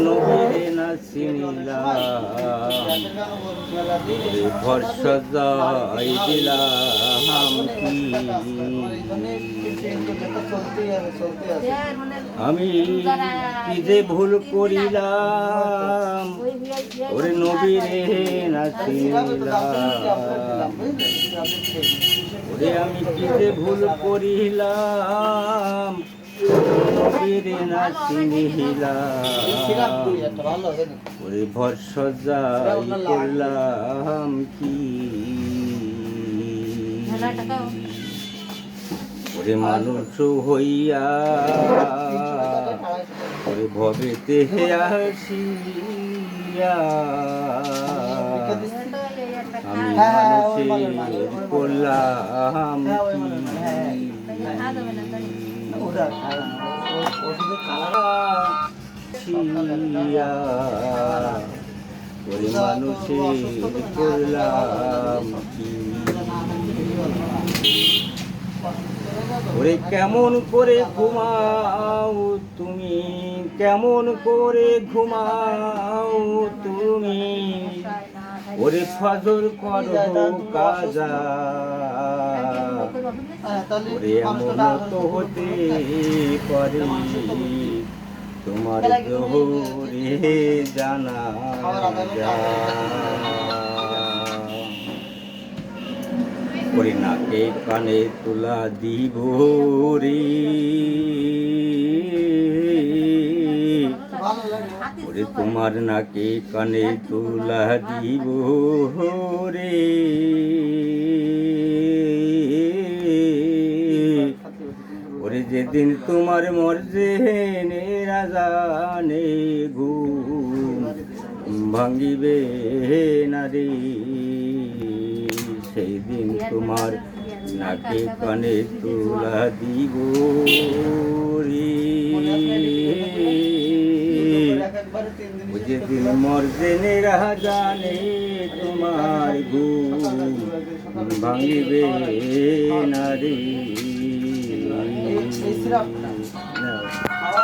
নবীরে না চিনিলাম ভরসা যাই দিলাম কি আমি কি যে ভুল করিলাম ওরে নবীরে না চিনিলাম ওরে আমি কি যে ভুল করিলাম নবীরে না চিনিলাম ওরে ভরসা যাই করলাম কি ওরে মানুষ হইয়া ওরে ভবেতে আসিয়া আমি মানুষের করলাম ওরে মানুষের করলাম কি ওরে কেমন করে ঘুমাও তুমি কেমন করে ঘুমাও তুমি ওরে ফজর করো কাজা ওরে এমন তো হতে পারে তোমার জোহরে জানা ওরে নাকে কানে তুলা দিব রে ওরে তোমার নাকে কানে তুলা দিব রে ওরে যেদিন তোমার মর্জেনে রাজানে ঘুম ভাঙ্গিবে না রে সেই দিন তোমার নাকে কানে তুলা দিব রে যেদিন মর্জেনে রাজানে তোমার ঘুম ভাঙ্গিবে না রে